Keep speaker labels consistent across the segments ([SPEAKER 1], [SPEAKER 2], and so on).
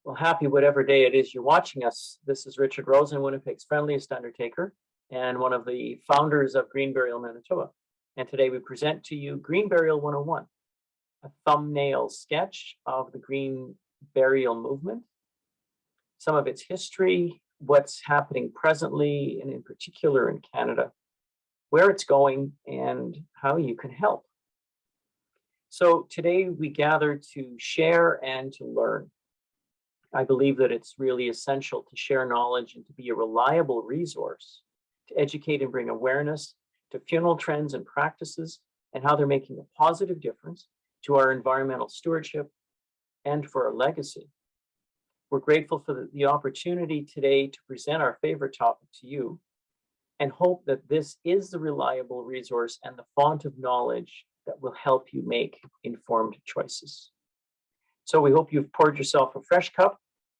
[SPEAKER 1] Well, happy whatever day it is you're watching us. This is Richard Rosen, Winnipeg's friendliest undertaker and one of the founders of Green Burial, Manitoba. And today we present to you Green Burial 101, a thumbnail sketch of the green burial movement, some of its history, what's happening presently, and in particular in Canada, where it's going, and how you can help. So today we gather to share and to learn. I believe that it's really essential to share knowledge and to be a reliable resource to educate and bring awareness to funeral trends and practices and how they're making a positive difference to our environmental stewardship and for our legacy. We're grateful for the opportunity today to present our favorite topic to you and hope that this is the reliable resource and the font of knowledge that will help you make informed choices. So we hope you've poured yourself a fresh cup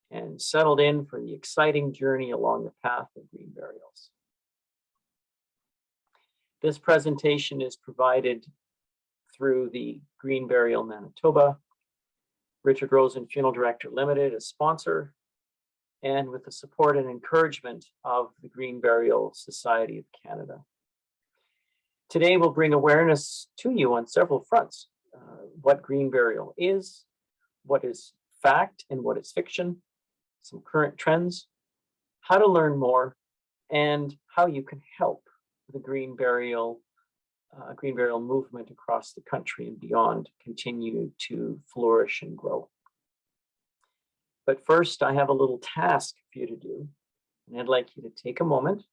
[SPEAKER 1] and settled in for the exciting journey along the path of green burials. This presentation is provided through the Green Burial Manitoba, Richard Rosen Funeral Director Limited as sponsor, and with the support and encouragement of the Green Burial Society of Canada. Today we'll bring awareness to you on several fronts. What green burial is, what is fact and what is fiction, some current trends, how to learn more, and how you can help the green burial movement across the country and beyond continue to flourish and grow. But first, I have a little task for you to do, and I'd like you to take a moment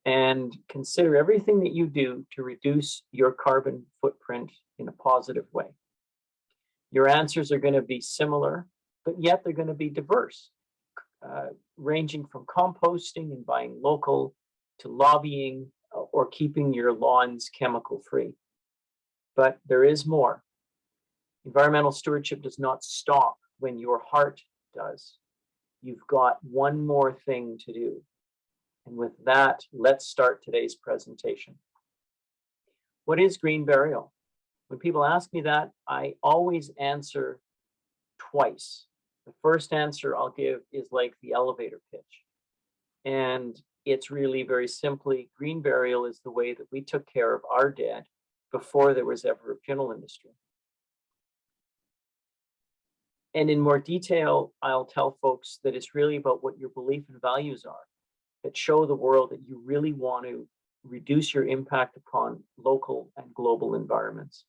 [SPEAKER 1] and consider everything that you do to reduce your carbon footprint in a positive way. Your answers are going to be similar, but yet they're going to be diverse, ranging from composting and buying local to lobbying or keeping your lawns chemical free. But there is more. Environmental stewardship does not stop when your heart does. You've got one more thing to do. And with that, let's start today's presentation. What is green burial? When people ask me that, I always answer twice. The first answer I'll give is like the elevator pitch. And it's really very simply, green burial is the way that we took care of our dead before there was ever a funeral industry. And in more detail, I'll tell folks that it's really about what your belief and values are that show the world that you really want to reduce your impact upon local and global environments.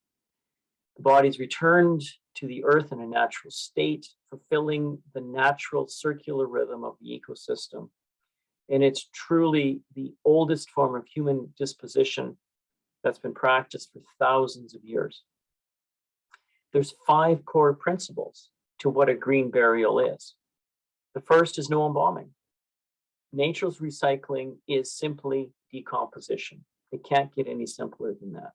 [SPEAKER 1] The body's returned to the earth in a natural state, fulfilling the natural circular rhythm of the ecosystem. And it's truly the oldest form of human disposition that's been practiced for thousands of years. There's 5 core principles to what a green burial is. The first is no embalming. Nature's recycling is simply decomposition. It can't get any simpler than that.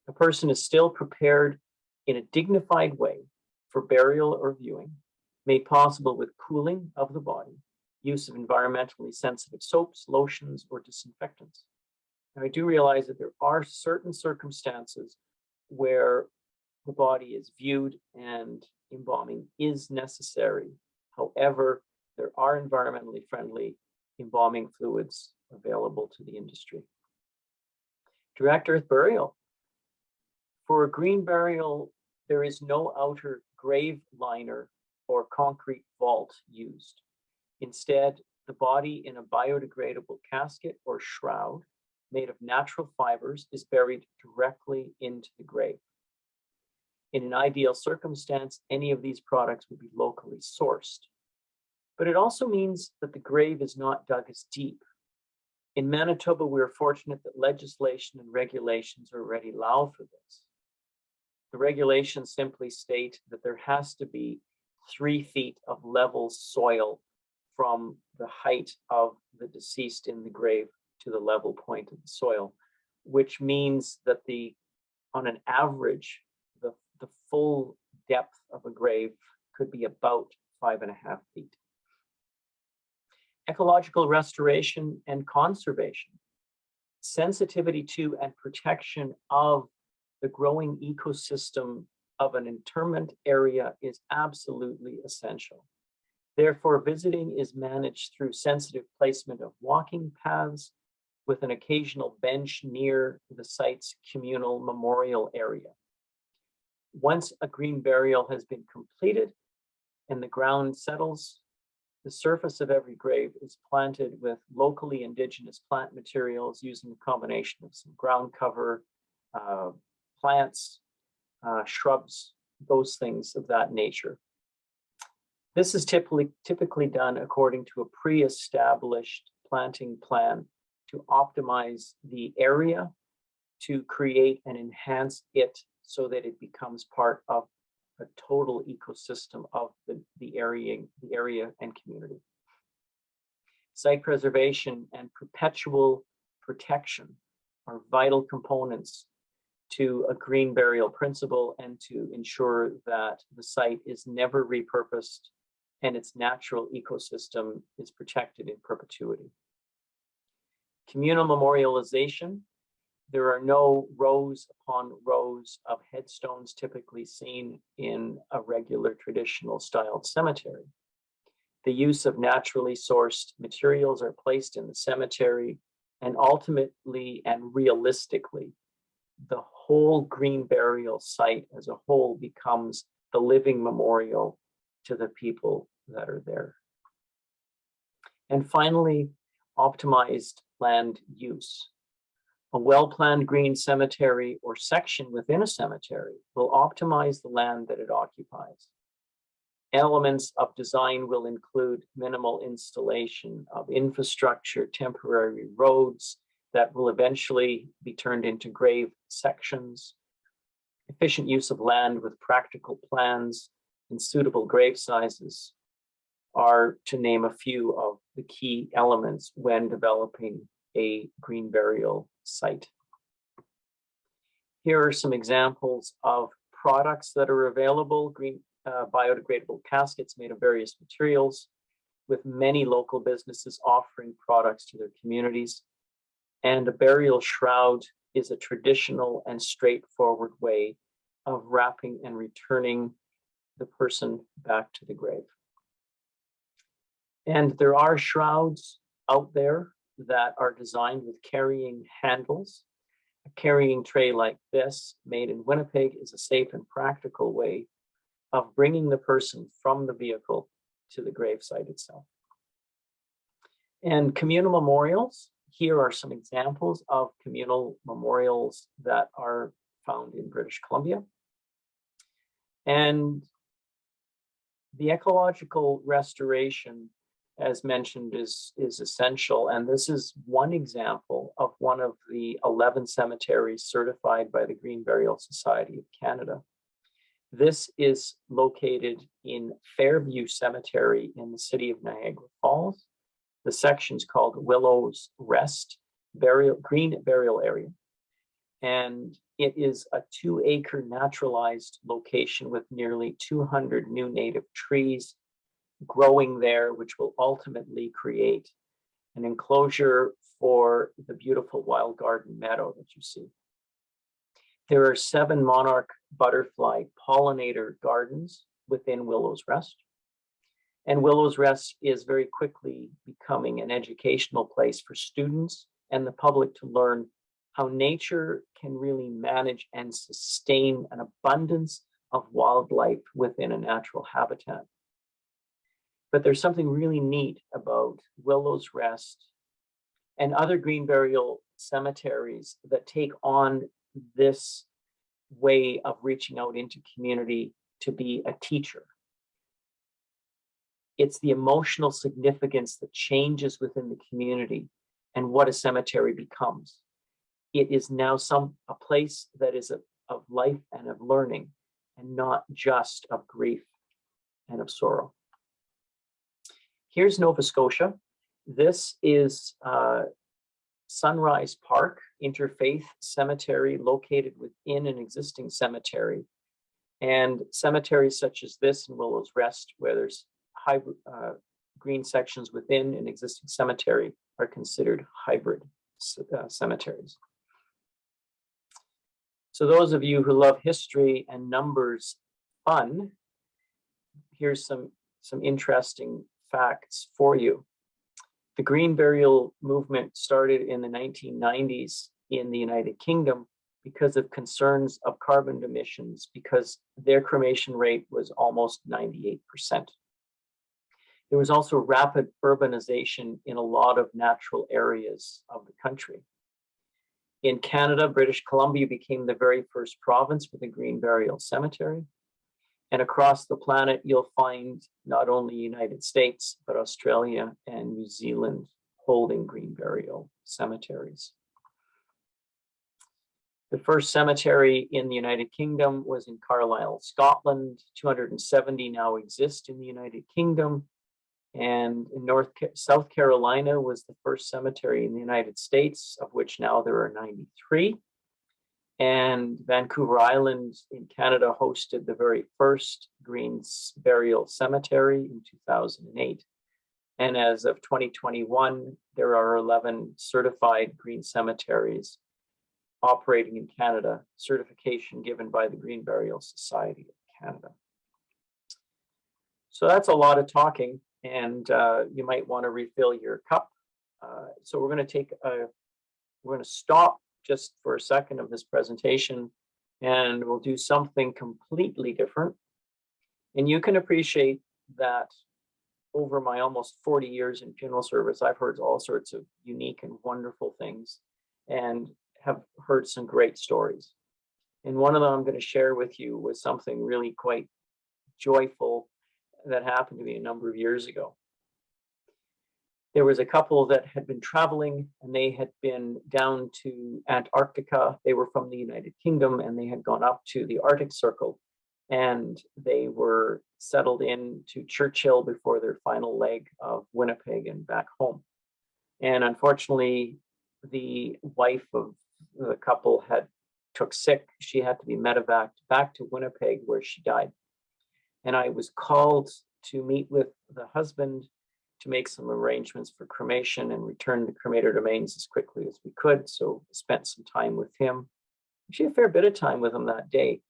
[SPEAKER 1] A person is still prepared in a dignified way for burial or viewing, made possible with cooling of the body, use of environmentally sensitive soaps, lotions, or disinfectants. Now, I do realize that there are certain circumstances where the body is viewed and embalming is necessary. However, there are environmentally friendly embalming fluids available to the industry. Direct earth burial. For a green burial, there is no outer grave liner or concrete vault used. Instead, the body in a biodegradable casket or shroud made of natural fibers is buried directly into the grave. In an ideal circumstance, any of these products would be locally sourced. But it also means that the grave is not dug as deep. In Manitoba, we are fortunate that legislation and regulations already allow for this. The regulations simply state that there has to be 3 feet of level soil from the height of the deceased in the grave to the level point of the soil, which means that on an average, the full depth of a grave could be about 5.5 feet. Ecological restoration and conservation, sensitivity to and protection of the growing ecosystem of an interment area is absolutely essential. Therefore, visiting is managed through sensitive placement of walking paths with an occasional bench near the site's communal memorial area. Once a green burial has been completed and the ground settles, the surface of every grave is planted with locally indigenous plant materials using a combination of some ground cover, plants, shrubs, those things of that nature. This is typically done according to a pre-established planting plan to optimize the area, to create and enhance it so that it becomes part of a total ecosystem of the area and community. Site preservation and perpetual protection are vital components to a green burial principle and to ensure that the site is never repurposed and its natural ecosystem is protected in perpetuity. Communal memorialization. There are no rows upon rows of headstones typically seen in a regular traditional styled cemetery. The use of naturally sourced materials are placed in the cemetery, and ultimately and realistically, the whole green burial site as a whole becomes the living memorial to the people that are there. And finally, optimized land use. A well-planned green cemetery or section within a cemetery will optimize the land that it occupies. Elements of design will include minimal installation of infrastructure, temporary roads that will eventually be turned into grave sections, efficient use of land with practical plans and suitable grave sizes are to name a few of the key elements when developing a green burial site. Here are some examples of products that are available. Biodegradable caskets made of various materials, with many local businesses offering products to their communities. And a burial shroud is a traditional and straightforward way of wrapping and returning the person back to the grave. And there are shrouds out there that are designed with carrying handles. A carrying tray like this, made in Winnipeg, is a safe and practical way of bringing the person from the vehicle to the gravesite itself. And communal memorials, here are some examples of communal memorials that are found in British Columbia. And the ecological restoration, as mentioned, is essential. And this is one example of one of the 11 cemeteries certified by the Green Burial Society of Canada. This is located in Fairview Cemetery in the city of Niagara Falls. The section's called Willow's Rest Green Burial Area. And it is a 2-acre naturalized location with nearly 200 new native trees growing there, which will ultimately create an enclosure for the beautiful wild garden meadow that you see. There are 7 monarch butterfly pollinator gardens within Willow's Rest. And Willow's Rest is very quickly becoming an educational place for students and the public to learn how nature can really manage and sustain an abundance of wildlife within a natural habitat. But there's something really neat about Willow's Rest and other green burial cemeteries that take on this way of reaching out into community to be a teacher. It's the emotional significance that changes within the community and what a cemetery becomes. It is now a place that is of life and of learning, and not just of grief and of sorrow. Here's Nova Scotia. This is Sunrise Park Interfaith Cemetery, located within an existing cemetery. And cemeteries such as this in Willow's Rest, where there's hybrid green sections within an existing cemetery, are considered hybrid cemeteries. So those of you who love history and numbers fun, here's some interesting facts for you. The green burial movement started in the 1990s in the United Kingdom because of concerns of carbon emissions, because their cremation rate was almost 98%. There was also rapid urbanization in a lot of natural areas of the country. In Canada, British Columbia became the very first province with a green burial cemetery. And across the planet, you'll find not only United States, but Australia and New Zealand holding green burial cemeteries. The first cemetery in the United Kingdom was in Carlisle, Scotland. 270 now exist in the United Kingdom. And in South Carolina was the first cemetery in the United States, of which now there are 93. And Vancouver Island in Canada hosted the very first green burial cemetery in 2008. And as of 2021, there are 11 certified green cemeteries operating in Canada, certification given by the Green Burial Society of Canada. So that's a lot of talking, and you might want to refill your cup. So we're going to stop just for a second of this presentation, and we'll do something completely different. And you can appreciate that over my almost 40 years in funeral service, I've heard all sorts of unique and wonderful things and have heard some great stories. And one of them I'm going to share with you was something really quite joyful that happened to me a number of years ago. There was a couple that had been traveling, and they had been down to Antarctica. They were from the United Kingdom, and they had gone up to the Arctic Circle, and they were settled in to Churchill before their final leg of Winnipeg and back home. And unfortunately, the wife of the couple took sick. She had to be medevaced back to Winnipeg, where she died. And I was called to meet with the husband to make some arrangements for cremation and return the cremated remains as quickly as we could. So spent some time with him. Actually, a fair bit of time with him that day,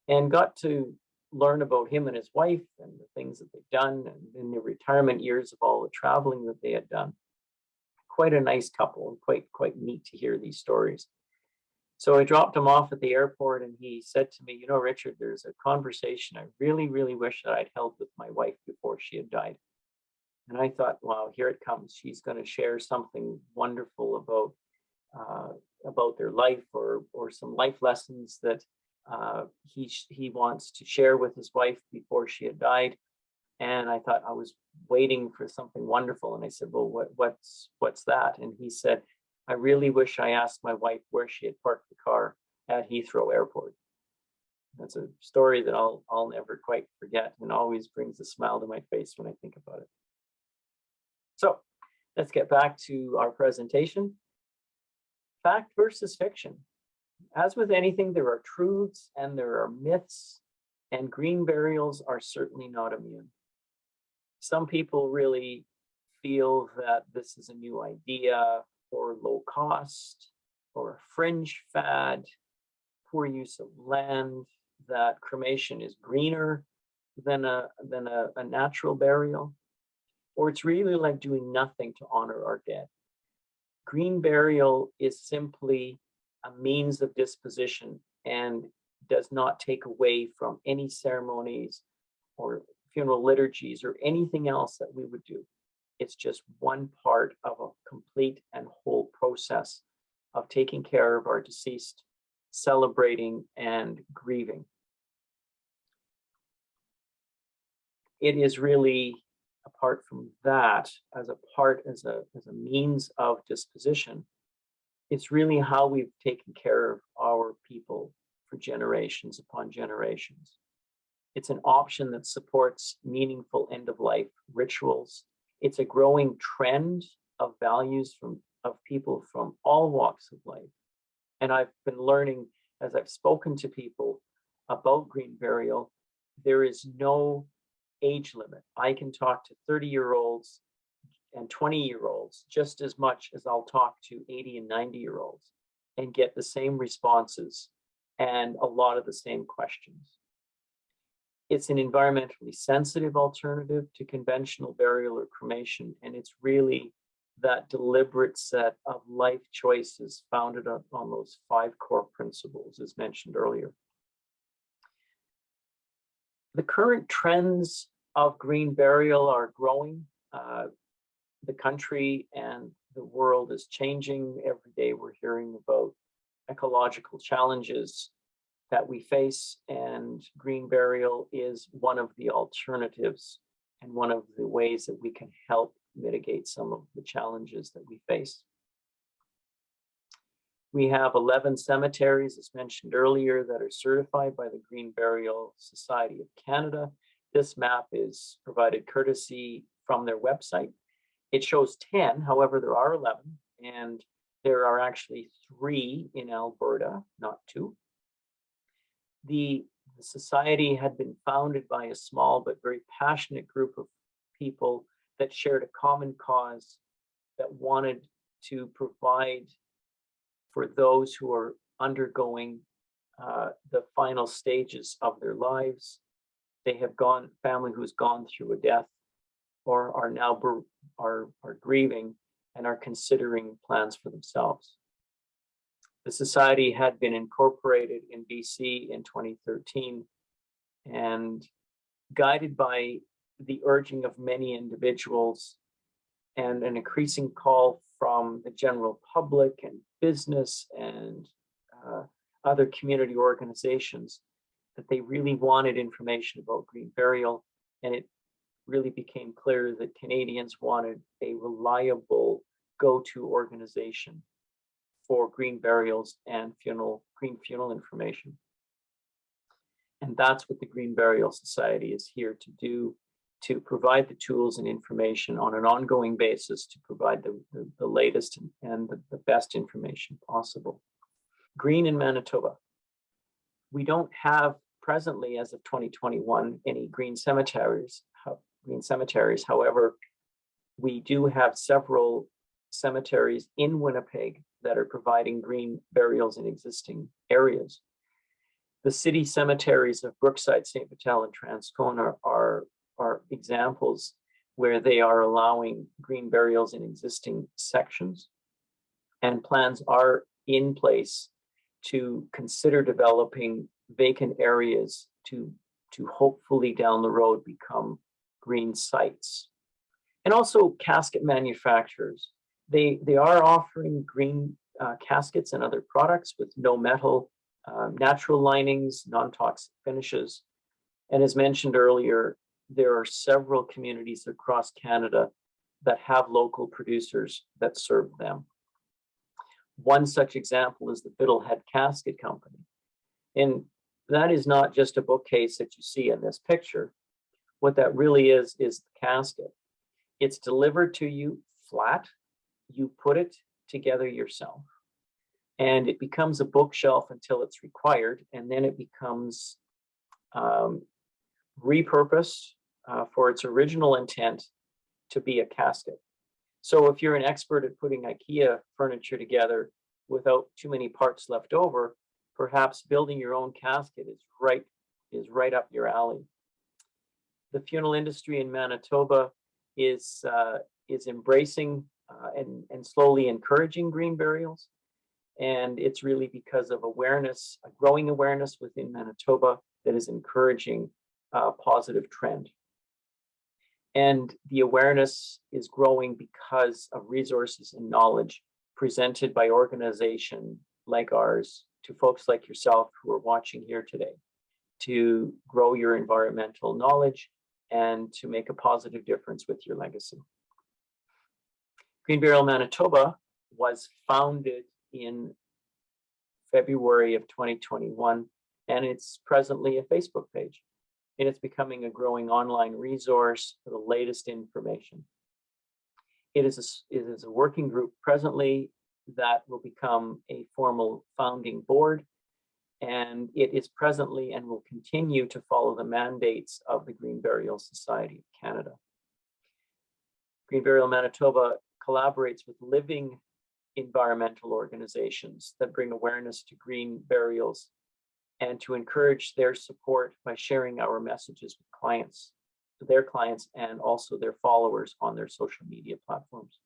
[SPEAKER 1] and got to learn about him and his wife and the things that they've done, and in the retirement years of all the traveling that they had done. Quite a nice couple, and quite neat to hear these stories. So I dropped him off at the airport, and he said to me, "You know, Richard, there's a conversation I really, really wish that I'd held with my wife before she had died." And I thought, wow, here it comes. She's going to share something wonderful about their life, or some life lessons that he wants to share with his wife before she had died. And I thought I was waiting for something wonderful. And I said, "Well, what's that?" And he said, "I really wish I asked my wife where she had parked the car at Heathrow Airport." That's a story that I'll never quite forget, and always brings a smile to my face when I think about it. So let's get back to our presentation. Fact versus fiction. As with anything, there are truths and there are myths, and green burials are certainly not immune. Some people really feel that this is a new idea, or low cost, or a fringe fad, poor use of land, that cremation is greener than a natural burial, or it's really like doing nothing to honor our dead. Green burial is simply a means of disposition and does not take away from any ceremonies or funeral liturgies or anything else that we would do. It's just one part of a complete and whole process of taking care of our deceased, celebrating and grieving. It is really, apart from that, as a means of disposition, it's really how we've taken care of our people for generations upon generations. It's an option that supports meaningful end-of-life rituals. It's a growing trend of values of people from all walks of life. And I've been learning, as I've spoken to people about green burial, there is no age limit. I can talk to 30-year-olds and 20-year-olds just as much as I'll talk to 80 and 90-year-olds and get the same responses and a lot of the same questions. It's an environmentally sensitive alternative to conventional burial or cremation, and it's really that deliberate set of life choices founded on those 5 core principles, as mentioned earlier. The current trends of green burial are growing. The country and the world is changing. Every day we're hearing about ecological challenges that we face, and green burial is one of the alternatives and one of the ways that we can help mitigate some of the challenges that we face. We have 11 cemeteries, as mentioned earlier, that are certified by the Green Burial Society of Canada. This map is provided courtesy from their website. It shows 10, however, there are 11, and there are actually 3 in Alberta, not 2. The society had been founded by a small but very passionate group of people that shared a common cause, that wanted to provide for those who are undergoing the final stages of their lives. They have family who's gone through a death, or are now are grieving and are considering plans for themselves. The society had been incorporated in BC in 2013, and guided by the urging of many individuals and an increasing call from the general public and business and other community organizations, that they really wanted information about green burial. And it really became clear that Canadians wanted a reliable go-to organization for green burials and green funeral information. And that's what the Green Burial Society is here to do, to provide the tools and information on an ongoing basis, to provide the latest and the best information possible. Green in Manitoba. We don't have presently, as of 2021, any green cemeteries. However, we do have several cemeteries in Winnipeg that are providing green burials in existing areas. The city cemeteries of Brookside, St. Vital, and Transcona are examples where they are allowing green burials in existing sections, and plans are in place to consider developing vacant areas to hopefully down the road become green sites. And also casket manufacturers. They are offering green caskets and other products with no metal, natural linings, non-toxic finishes. And as mentioned earlier, there are several communities across Canada that have local producers that serve them. One such example is the Fiddlehead Casket Company. And that is not just a bookcase that you see in this picture. What that really is the casket. It's delivered to you flat. You put it together yourself, and it becomes a bookshelf until it's required, and then it becomes repurposed for its original intent to be a casket. So if you're an expert at putting IKEA furniture together without too many parts left over, perhaps building your own casket is right up your alley. The funeral industry in Manitoba is embracing and slowly encouraging green burials. And it's really because of awareness, a growing awareness within Manitoba, that is encouraging a positive trend. And the awareness is growing because of resources and knowledge presented by organizations like ours to folks like yourself who are watching here today, to grow your environmental knowledge and to make a positive difference with your legacy. Green Burial Manitoba was founded in February of 2021, and it's presently a Facebook page. And it's becoming a growing online resource for the latest information. It is a working group presently that will become a formal founding board, and it is presently and will continue to follow the mandates of the Green Burial Society of Canada. Green Burial Manitoba collaborates with living environmental organizations that bring awareness to green burials and to encourage their support by sharing our messages with clients, to their clients, and also their followers on their social media platforms.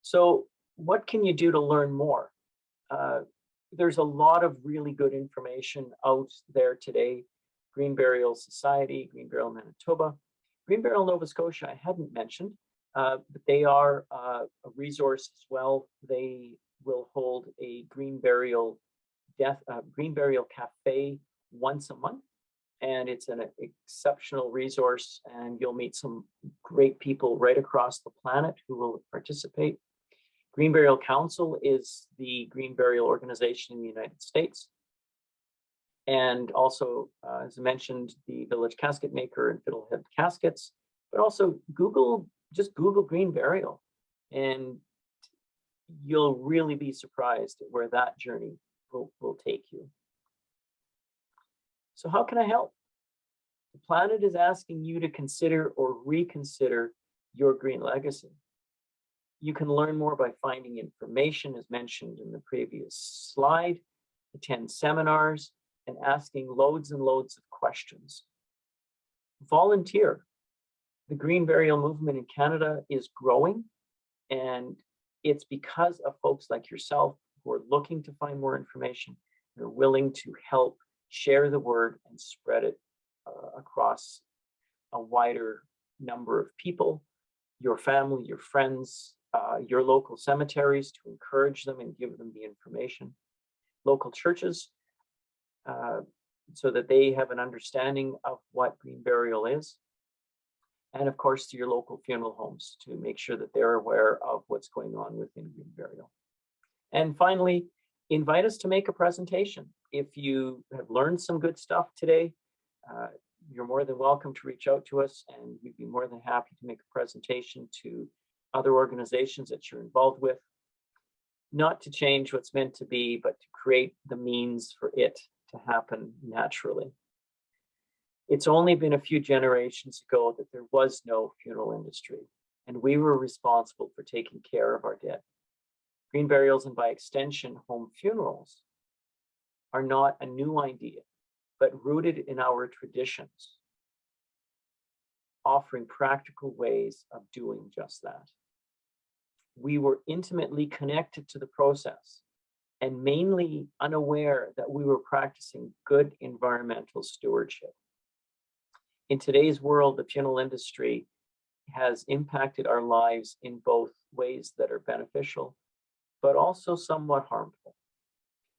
[SPEAKER 1] So what can you do to learn more? There's a lot of really good information out there today. Green Burial Society, Green Burial Manitoba, Green Burial Nova Scotia, I hadn't mentioned, but they are a resource as well. They will hold a Green Burial Cafe once a month, and it's an exceptional resource, and you'll meet some great people right across the planet who will participate. Green Burial Council is the green burial organization in the United States. And also, as I mentioned, the Village Casketmaker and Fiddlehead Caskets, but also just Google green burial, and you'll really be surprised at where that journey will take you. So how can I help? The planet is asking you to consider or reconsider your green legacy. You can learn more by finding information, as mentioned in the previous slide, attend seminars, and asking loads and loads of questions. Volunteer. The green burial movement in Canada is growing, and it's because of folks like yourself who are looking to find more information and are willing to help share the word and spread it across a wider number of people, your family, your friends, your local cemeteries, to encourage them and give them the information, local churches, so that they have an understanding of what green burial is, and of course to your local funeral homes to make sure that they're aware of what's going on within green burial. And finally, invite us to make a presentation. If you have learned some good stuff today, you're more than welcome to reach out to us, and we'd be more than happy to make a presentation to other organizations that you're involved with, not to change what's meant to be, but to create the means for it to happen naturally. It's only been a few generations ago that there was no funeral industry, and we were responsible for taking care of our dead. Green burials, and by extension, home funerals, are not a new idea, but rooted in our traditions, offering practical ways of doing just that. We were intimately connected to the process and mainly unaware that we were practicing good environmental stewardship. In today's world, the funeral industry has impacted our lives in both ways that are beneficial, but also somewhat harmful.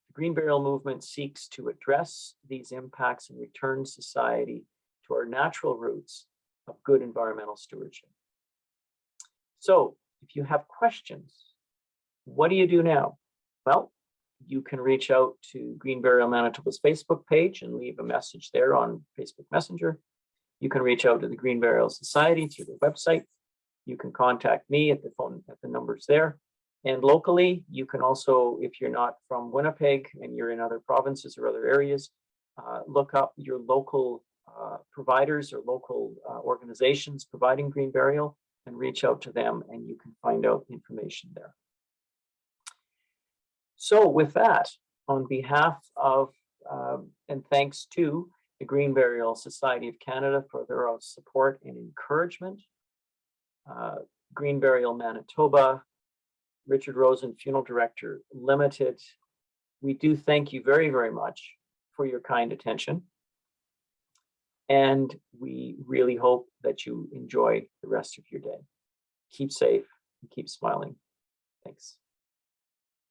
[SPEAKER 1] The green burial movement seeks to address these impacts and return society to our natural roots of good environmental stewardship. So, if you have questions, what do you do now? Well, you can reach out to Green Burial Manitoba's Facebook page and leave a message there on Facebook Messenger. You can reach out to the Green Burial Society through their website. You can contact me at the numbers there. And locally, you can also, if you're not from Winnipeg and you're in other provinces or other areas, look up your local providers or local organizations providing green burial and reach out to them, and you can find out information there. So with that, on behalf of, and thanks to the Green Burial Society of Canada for their support and encouragement, Green Burial Manitoba, Richard Rosen Funeral Director Limited, we do thank you very, very much for your kind attention. And we really hope that you enjoy the rest of your day. Keep safe and keep smiling. Thanks.